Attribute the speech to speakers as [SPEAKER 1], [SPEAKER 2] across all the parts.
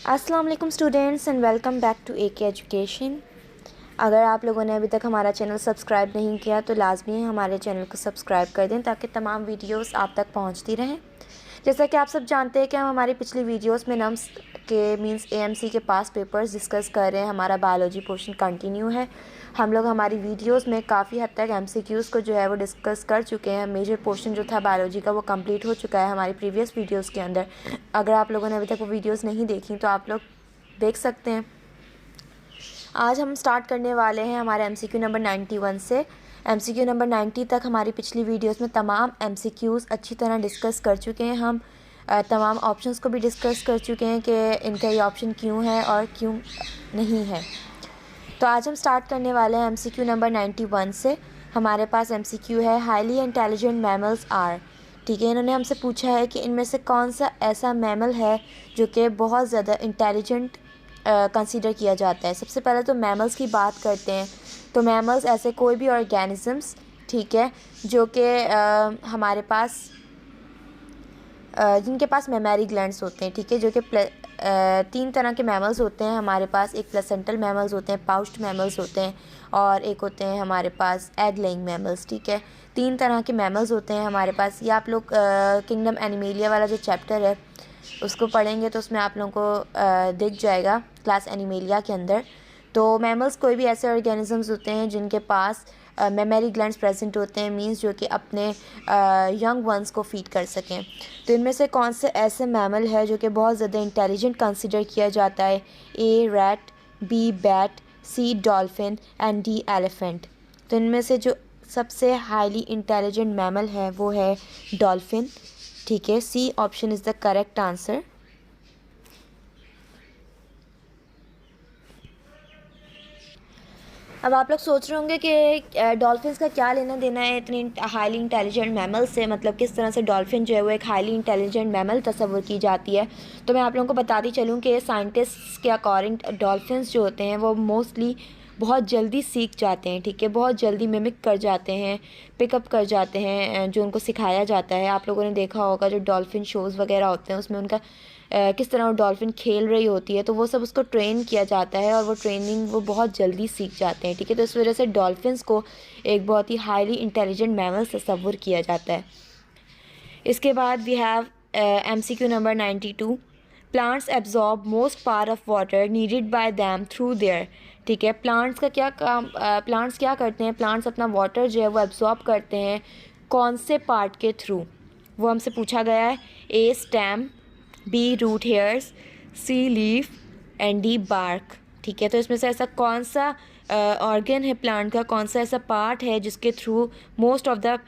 [SPEAKER 1] अस्सलाम वालेकुम students and welcome back to AK education. अगर आप लोगों ने अभी तक हमारा चैनल सब्सक्राइब नहीं किया तो लाजमी हमारे चैनल को सब्सक्राइब कर दें ताकि तमाम वीडियोस आप तक पहुंचती रहें। जैसा कि आप सब जानते हैं कि हम हमारी पिछली वीडियोस में नम्स के मींस AMC के पास पेपर्स डिस्कस कर रहे हैं। हमारा बायोलॉजी पोर्शन कंटिन्यू है। हम लोग हमारी वीडियोस में काफ़ी हद तक MCQs को जो है वो डिस्कस कर चुके हैं। मेजर पोर्शन जो था बायोलॉजी का वो कंप्लीट हो चुका है हमारी प्रीवियस वीडियोस के अंदर। अगर आप लोगों ने अभी तक वो वीडियोस नहीं देखी तो आप लोग देख सकते हैं। आज हम स्टार्ट करने वाले हैं हमारे MCQ नंबर 91 से। MCQ नंबर 90 तक हमारी पिछली वीडियोस में तमाम MCQs अच्छी तरह डिस्कस कर चुके हैं। हम तमाम ऑप्शंस को भी डिस्कस कर चुके हैं कि इनका ये ऑप्शन क्यों है और क्यों नहीं है। तो आज हम स्टार्ट करने वाले हैं MCQ नंबर 91 से। हमारे पास MCQ है हाईली इंटेलिजेंट मैमल्स आर। ठीक है, इन्होंने हमसे पूछा है कि इनमें से कौन सा ऐसा मैमल है जो कि बहुत ज़्यादा इंटेलिजेंट कंसीडर किया जाता है। सबसे पहले तो मैमल्स की बात करते हैं। तो मैमल्स ऐसे कोई भी ऑर्गेनिजम्स, ठीक है, जो कि हमारे पास जिनके पास मेमरी ग्लैंड्स होते हैं, ठीक है, जो कि 3 तरह के मैमल्स होते हैं हमारे पास। एक प्लेसेंटल मैमल्स होते हैं, पाउच्ड मैमल्स होते हैं और एक होते हैं हमारे पास एग लेइंग मैमल्स। ठीक है, 3 तरह के मैमल्स होते हैं हमारे पास। ये आप लोग किंगडम एनिमेलिया वाला जो चैप्टर है उसको पढ़ेंगे तो उसमें आप लोगों को दिख जाएगा क्लास एनिमेलिया के अंदर। तो मैमल्स कोई भी ऐसे ऑर्गेनिजम्स होते हैं जिनके पास मेमरी ग्लैंड्स प्रेजेंट होते हैं, मींस जो कि अपने यंग वंस को फीड कर सकें। तो इनमें से कौन से ऐसे मैमल है जो कि बहुत ज़्यादा इंटेलिजेंट कंसीडर किया जाता है? A rat, B bat, C dolphin and D elephant. तो इनमें से जो सबसे हाईली इंटेलिजेंट मैमल है वो है डॉल्फिन। ठीक है, C option is the correct answer. अब आप लोग सोच रहे होंगे कि डॉल्फिन्स का क्या लेना देना है इतनी हाईली इंटेलिजेंट मैमल से, मतलब किस तरह से डॉल्फिन जो है वो एक हाईली इंटेलिजेंट मैमल तस्वुर की जाती है। तो मैं आप लोगों को बताती चलूँ कि साइंटिस्ट के अकॉर्डिंग डॉल्फिन्स जो होते हैं वो मोस्टली बहुत जल्दी सीख जाते हैं। ठीक है, बहुत जल्दी मिमिक कर जाते हैं, पिकअप कर जाते हैं जो उनको सिखाया जाता है। आप लोगों ने देखा होगा जो डॉल्फिन शोज़ वगैरह होते हैं उसमें उनका किस तरह वो डॉल्फिन खेल रही होती है, तो वो सब उसको ट्रेन किया जाता है और वो ट्रेनिंग वो बहुत जल्दी सीख जाते हैं। ठीक है, तो इस वजह से डॉल्फिन्स को एक बहुत ही हाईली इंटेलिजेंट मैमल तस्वुर किया जाता है। इसके बाद we have MCQ number 92। Plants absorb most part of water needed by them through their. ठीक है, प्लांट्स का क्या काम, प्लांट्स क्या करते हैं? प्लांट्स अपना वाटर जो है वो एब्जॉर्ब करते हैं कौन से पार्ट के थ्रू? वो हमसे पूछा गया है। A stem, B root hairs, C leaf and D bark. ठीक है, तो इसमें से ऐसा कौन सा ऑर्गन है प्लांट का, कौन सा ऐसा पार्ट है जिसके through most of the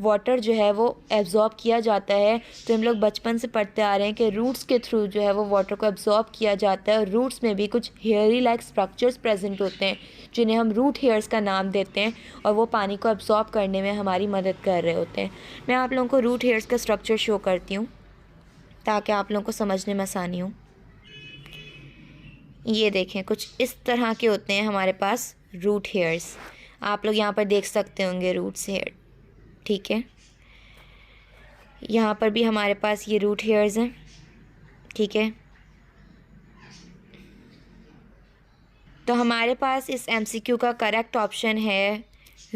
[SPEAKER 1] water जो है वो एब्जॉर्ब किया जाता है? तो हम लोग बचपन से पढ़ते आ रहे हैं कि रूट्स के थ्रू जो है वो वाटर को एब्जॉर्ब किया जाता है और रूट्स में भी कुछ हेयरी लाइक स्ट्रक्चर्स प्रेजेंट होते हैं जिन्हें हम रूट हेयर्स का नाम देते हैं और वो पानी को एब्जॉर्ब करने में हमारी मदद कर रहे होते हैं। मैं आप लोगों को रूट हेयर्स का स्ट्रक्चर शो करती हूँ ताकि आप लोगों को समझने में आसानी हो। ये देखें, कुछ इस तरह के होते हैं हमारे पास रूट हेयर्स। आप लोग यहाँ पर देख सकते होंगे रूट्स हेयर। ठीक है, यहाँ पर भी हमारे पास ये रूट हेयर्स हैं। ठीक है, तो हमारे पास इस MCQ का करेक्ट ऑप्शन है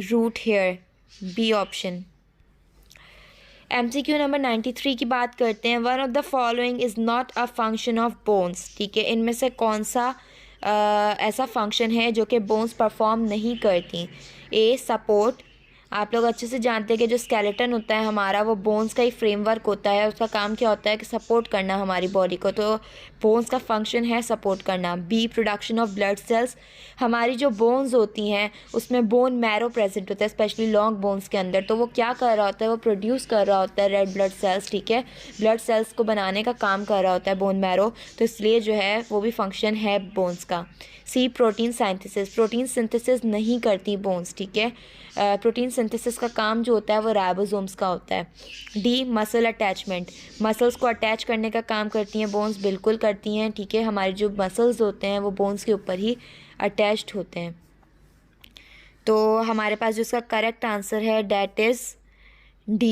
[SPEAKER 1] root hair, B option. MCQ number 93 की बात करते हैं। One of the following is not a function of bones. ठीक है, इनमें से कौन सा ऐसा फंक्शन है जो कि बोन्स परफॉर्म नहीं करती? A support. आप लोग अच्छे से जानते हैं कि जो स्केलेटन होता है हमारा वो बोन्स का ही फ्रेमवर्क होता है। उसका काम क्या होता है कि सपोर्ट करना हमारी बॉडी को, तो बोन्स का फंक्शन है सपोर्ट करना। B production of blood cells. हमारी जो बोन्स होती हैं उसमें बोन मैरो प्रेजेंट होता है, स्पेशली लॉन्ग बोन्स के अंदर। तो वो क्या कर रहा होता है? वो प्रोड्यूस कर रहा होता है रेड ब्लड सेल्स। ठीक है, ब्लड सेल्स को बनाने का काम कर रहा होता है बोन मैरो, तो इसलिए जो है वो भी फंक्शन है बोन्स का। C protein synthesis. Protein synthesis नहीं करती बोन्स। ठीक है, प्रोटीन सिंथेसिस का काम जो होता है वो राइबोसोम्स का होता है। D muscle attachment. मसल्स को अटैच करने का काम करती हैं बोन्स, बिल्कुल करती हैं। ठीक है, हमारे जो मसल्स होते हैं वो बोन्स के ऊपर ही अटैच्ड होते हैं। तो हमारे पास जो इसका करेक्ट आंसर है that is D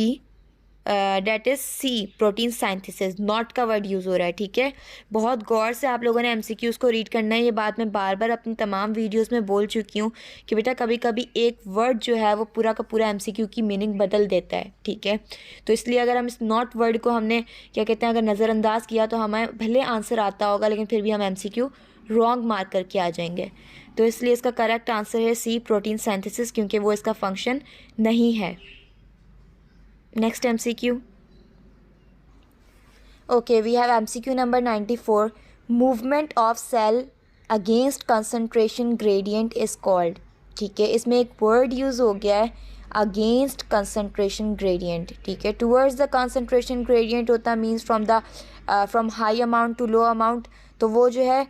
[SPEAKER 1] that is C protein synthesis, not का वर्ड यूज़ हो रहा है, ठीक है। बहुत गौर से आप लोगों ने MCQs को रीड करना है। ये बात मैं बार बार अपनी तमाम वीडियोस में बोल चुकी हूँ कि बेटा कभी कभी एक वर्ड जो है वो पूरा का पूरा MCQ की मीनिंग बदल देता है, ठीक है। तो इसलिए अगर हम इस नॉट वर्ड को हमने क्या कहते हैं अगर नज़रअंदाज किया तो हमें भले आंसर आता होगा लेकिन फिर भी हम MCQ रॉन्ग मार्क करके आ जाएंगे। तो इसलिए इसका करेक्ट आंसर है सी प्रोटीन साइंथिसिस, क्योंकि वो इसका फंक्शन नहीं है। Next MCQ. Okay, we have MCQ number 94. Movement of cell against concentration gradient is called. ठीक है, इसमें एक वर्ड यूज़ हो गया है अगेंस्ट कंसनट्रेशन ग्रेडियंट, ठीक है। टूवर्ड्स द कंसनट्रेशन ग्रेडियंट होता means from high amount to low amount, तो वो जो है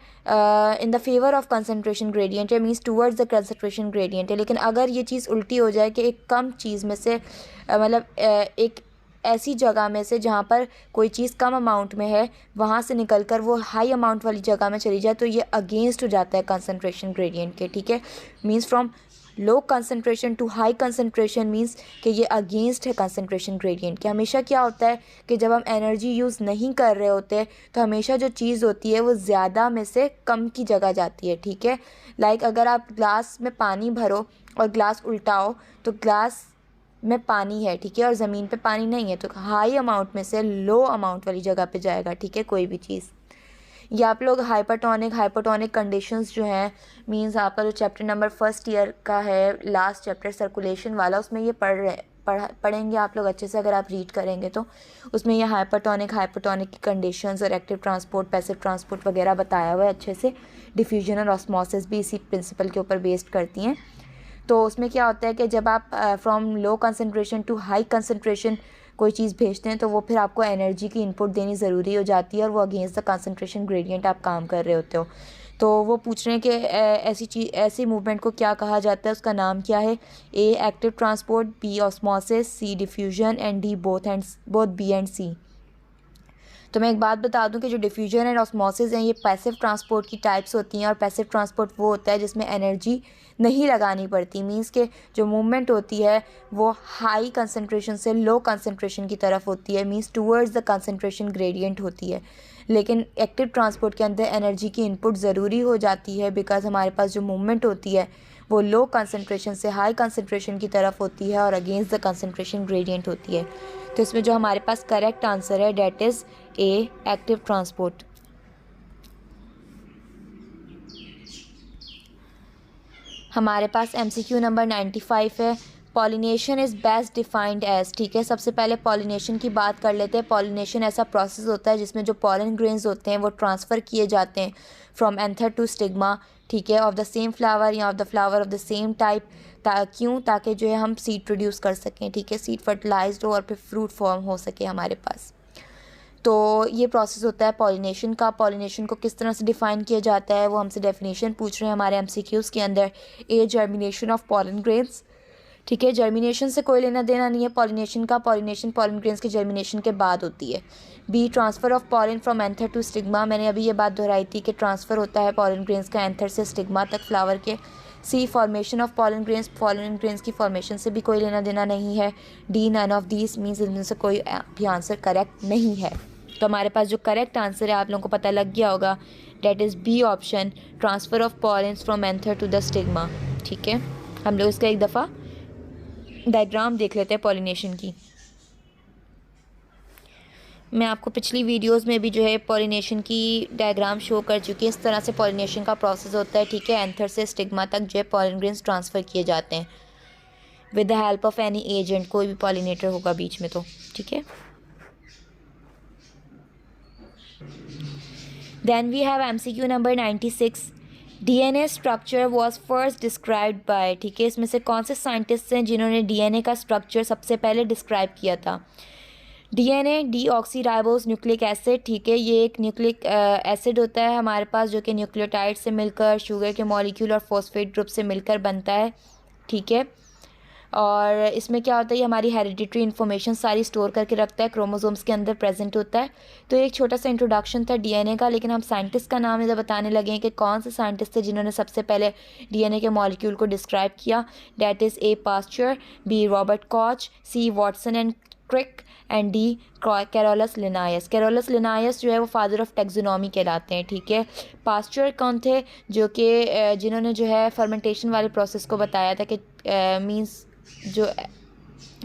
[SPEAKER 1] in the favour of concentration gradient है, means towards the concentration gradient है। लेकिन अगर ये चीज़ उल्टी हो जाए कि एक कम चीज़ में से मतलब एक ऐसी जगह में से जहाँ पर कोई चीज़ कम अमाउंट में है वहाँ से निकलकर वो हाई अमाउंट वाली जगह में चली जाए तो ये अगेंस्ट हो जाता है कंसनट्रेशन ग्रेडियंट के, ठीक है। Means from low concentration to high concentration means कि ये अगेंस्ट है कंसनट्रेशन ग्रेडियंट के। हमेशा क्या होता है कि जब हम एनर्जी यूज़ नहीं कर रहे होते तो हमेशा जो चीज़ होती है वो ज़्यादा में से कम की जगह जाती है, ठीक है। लाइक अगर आप ग्लास में पानी भरो और ग्लास उल्टाओ तो ग्लास में पानी है, ठीक है, और ज़मीन पे पानी नहीं है, तो हाई अमाउंट में से लो अमाउंट वाली जगह पे जाएगा, ठीक है, कोई भी चीज़। या आप लोग हाइपोटोनिक कंडीशंस जो हैं मींस आपका जो चैप्टर नंबर फर्स्ट ईयर का है लास्ट चैप्टर सर्कुलेशन वाला, उसमें ये पढ़ेंगे आप लोग अच्छे से अगर आप रीड करेंगे तो उसमें ये हाइपोटोनिक की कंडीशंस और एक्टिव ट्रांसपोर्ट पैसिव ट्रांसपोर्ट वगैरह बताया हुआ है अच्छे से। डिफ्यूजन और ऑस्मोसिस भी इसी प्रिंसिपल के ऊपर बेस्ड करती हैं। तो उसमें क्या होता है कि जब आप from low concentration to high concentration कोई चीज़ भेजते हैं तो वो फिर आपको एनर्जी की इनपुट देनी ज़रूरी हो जाती है और वो अगेंस्ट द कंसनट्रेशन ग्रेडियंट आप काम कर रहे होते हो। तो वो पूछ रहे हैं कि ऐसी मूवमेंट को क्या कहा जाता है, उसका नाम क्या है। A active transport, B osmosis, C diffusion and D both B and C. तो मैं एक बात बता दूं कि जो डिफ्यूजन एंड ऑस्मोसिस हैं ये पैसिव ट्रांसपोर्ट की टाइप्स होती हैं और पैसिव ट्रांसपोर्ट वो होता है जिसमें एनर्जी नहीं लगानी पड़ती, मींस के जो मूवमेंट होती है वो हाई कंसनट्रेशन से लो कंसनट्रेशन की तरफ होती है, means towards the concentration gradient होती है। लेकिन एक्टिव ट्रांसपोर्ट के अंदर एनर्जी की इनपुट ज़रूरी हो जाती है बिकॉज हमारे पास जो मूवमेंट होती है वो लो कंसनट्रेशन से हाई कंसनट्रेशन की तरफ होती है और अगेंस्ट द कंसनट्रेशन ग्रेडियंट होती है। तो इसमें जो हमारे पास करेक्ट आंसर है that is a active transport. हमारे पास MCQ नंबर 95 है। Pollination is best defined as, ठीक है। सबसे पहले पॉलिनेशन की बात कर लेते हैं। पॉलिनेशन ऐसा प्रोसेस होता है जिसमें जो पॉलन ग्रेन्स होते हैं वो ट्रांसफ़र किए जाते हैं फ्रॉम एंथर टू स्टिग्मा, ठीक है, ऑफ द सेम फ्लावर या of the flower of the same type. क्यों? ताकि जो है हम सीड प्रोड्यूस कर सकें, ठीक है, सीड फर्टिलाइज्ड हो और फिर फ्रूट फॉर्म हो सके हमारे पास। तो ये प्रोसेस होता है पॉलिनेशन का। पॉलिनेशन को किस तरह से डिफ़ाइन किया जाता है वो हमसे डेफिनेशन पूछ रहे हैं हमारे MCQs के अंदर। ए जर्मिनेशन ऑफ पॉलन ग्रेन्स, ठीक है, जर्मिनेशन से कोई लेना देना नहीं है पॉलिनेशन का, पॉलिनेशन पॉलन ग्रेन्स के जर्मिनेशन के बाद होती है। B transfer of pollen from anther to stigma, मैंने अभी ये बात दोहराई थी कि ट्रांसफ़र होता है पॉलन ग्रेन्स का एंथर से स्टिग्मा तक फ्लावर के। C formation of pollen grains की फॉर्मेशन से भी कोई लेना देना नहीं है। D none of these means इनमें से कोई भी आंसर करेक्ट नहीं है। तो हमारे पास जो करेक्ट आंसर है आप लोगों को पता लग गया होगा, that is B option, transfer of pollens from anther to the stigma, ठीक है। हम लोग इसका एक दफ़ा डायग्राम देख लेते हैं पॉलिनेशन की। मैं आपको पिछली वीडियोस में भी जो है पॉलिनेशन की डायग्राम शो कर चुकी है। इस तरह से पॉलिनेशन का प्रोसेस होता है, ठीक है। एंथर से स्टिग्मा तक जो है पॉलन ग्रेन्स ट्रांसफ़र किए जाते हैं with the help of any agent, कोई भी पॉलिनेटर होगा बीच में, तो ठीक है। Then we have MCQ number 96. DNA structure was first described by, ठीक है, इसमें से कौन से साइंटिस्ट हैं जिन्होंने DNA का स्ट्रक्चर सबसे पहले डिस्क्राइब किया था। DNA डीऑक्सीराइबोस न्यूक्लिक एसिड, ठीक है, ये एक न्यूक्लिक एसिड होता है हमारे पास जो कि न्यूक्लियोटाइड से मिलकर शुगर के मॉलिक्यूल और फॉस्फेट ग्रुप से मिलकर बनता है, ठीक है। और इसमें क्या होता है, ये हमारी हेरिडिटरी इन्फॉर्मेशन सारी स्टोर करके रखता है, क्रोमोसोम्स के अंदर प्रेजेंट होता है। तो एक छोटा सा इंट्रोडक्शन था DNA का, लेकिन हम साइंटिस्ट का नाम इधर बताने लगे हैं कि कौन से साइंटिस्ट थे जिन्होंने सबसे पहले DNA के मॉलिक्यूल को डिस्क्राइब किया। That is A Pasteur, B Robert Koch, C Watson and Crick and D Carolus Linnaeus. Carolus Linnaeus जो है वो फादर ऑफ टैक्सोनॉमी कहलाते हैं, ठीक है। पास्चर कौन थे, जो कि जिन्होंने जो है फर्मेंटेशन वाले प्रोसेस को बताया था कि मींस जो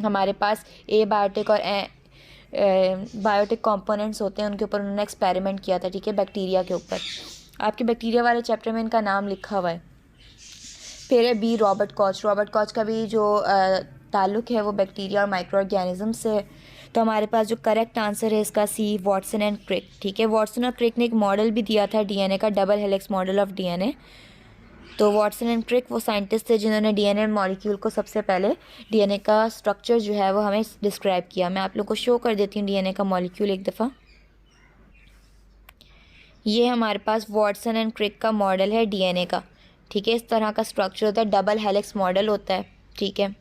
[SPEAKER 1] हमारे पास एबायोटिक और बायोटिक कंपोनेंट्स होते हैं उनके ऊपर उन्होंने एक्सपेरिमेंट किया था, ठीक है, बैक्टीरिया के ऊपर। आपके बैक्टीरिया वाले चैप्टर में इनका नाम लिखा हुआ है। फिर है B Robert Koch. Robert Koch का भी जो ताल्लुक़ है वो बैक्टीरिया और माइक्रो ऑर्गेनिज्म से है। तो हमारे पास जो करेक्ट आंसर है इसका सी, वॉटसन एंड क्रिक, ठीक है। वॉटसन और क्रिक ने एक मॉडल भी दिया था डीएनए का, double helix model of DNA. तो वॉटसन एंड क्रिक वो साइंटिस्ट थे जिन्होंने डीएनए मॉलिक्यूल को सबसे पहले डीएनए का स्ट्रक्चर जो है वो हमें डिस्क्राइब किया। मैं आप लोग को शो कर देती हूँ डीएनए का मॉलिक्यूल एक दफ़ा। ये हमारे पास वॉटसन एंड क्रिक का मॉडल है डीएनए का, ठीक है। इस तरह का स्ट्रक्चर होता है, डबल हेलिक्स मॉडल होता है, ठीक है।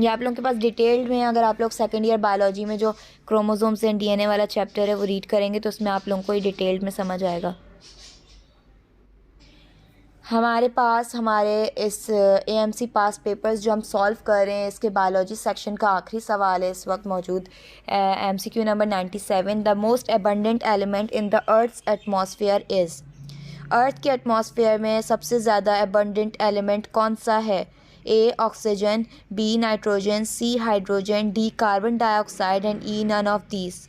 [SPEAKER 1] ये आप लोगों के पास डिटेल्ड में, अगर आप लोग सेकेंड ईयर बायोलॉजी में जो क्रोमोसोम्स एंड डीएनए वाला चैप्टर है वो रीड करेंगे तो उसमें आप लोगों को ये डिटेल्ड में समझ आएगा। हमारे पास हमारे इस एएमसी पास पेपर्स जो हम सॉल्व कर रहे हैं, इसके बायोलॉजी सेक्शन का आखिरी सवाल है इस वक्त मौजूद, MCQ number 97। The most abundant element in the earth's atmosphere is. Earth के एटमॉस्फेयर में सबसे ज़्यादा एबंडेंट एलिमेंट कौन सा है? A oxygen, B nitrogen, C hydrogen, D carbon dioxide and E none of these.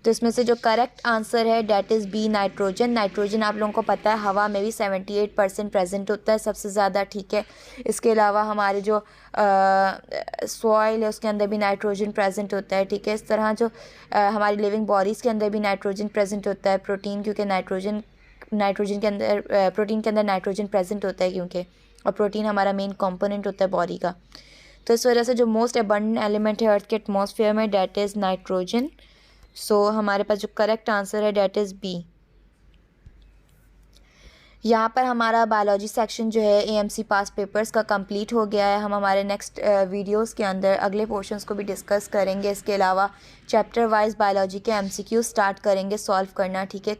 [SPEAKER 1] तो इसमें से जो करेक्ट आंसर है that is B nitrogen. Nitrogen आप लोगों को पता है हवा में भी 78% प्रेजेंट होता है सबसे ज़्यादा, ठीक है। इसके अलावा हमारे जो सॉइल है उसके अंदर भी नाइट्रोजन प्रेजेंट होता है, ठीक है। इस तरह जो हमारी लिविंग बॉडीज़ के अंदर भी नाइट्रोजन प्रेजेंट होता है। प्रोटीन, क्योंकि नाइट्रोजन के अंदर प्रोटीन के अंदर नाइट्रोजन प्रेजेंट होता है क्योंकि, और प्रोटीन हमारा मेन कंपोनेंट होता है बॉडी का। तो इस वजह से जो मोस्ट अबंडेंट एलिमेंट है अर्थ के एटमॉस्फेयर में डेट इज़ नाइट्रोजन। सो हमारे पास जो करेक्ट आंसर है डेट इज़ बी। यहाँ पर हमारा बायोलॉजी सेक्शन जो है एएमसी पास पेपर्स का कंप्लीट हो गया है। हम हमारे नेक्स्ट वीडियोस के अंदर अगले पोर्शंस को भी डिस्कस करेंगे। इसके अलावा चैप्टर वाइज बायोलॉजी के एमसीक्यू स्टार्ट करेंगे सॉल्व करना, ठीक है,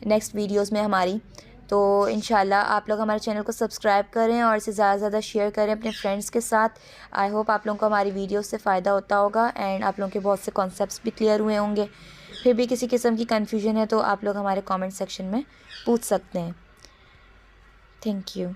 [SPEAKER 1] नेक्स्ट वीडियोस में हमारी। तो इंशाल्लाह आप लोग हमारे चैनल को सब्सक्राइब करें और इसे ज़्यादा से ज़्यादा शेयर करें अपने फ्रेंड्स के साथ। आई होप आप लोगों को हमारी वीडियो से फ़ायदा होता होगा एंड आप लोगों के बहुत से कॉन्सेप्ट्स भी क्लियर हुए होंगे। फिर भी किसी किस्म की कन्फ्यूजन है तो आप लोग हमारे कमेंट सेक्शन में पूछ सकते हैं। Thank you.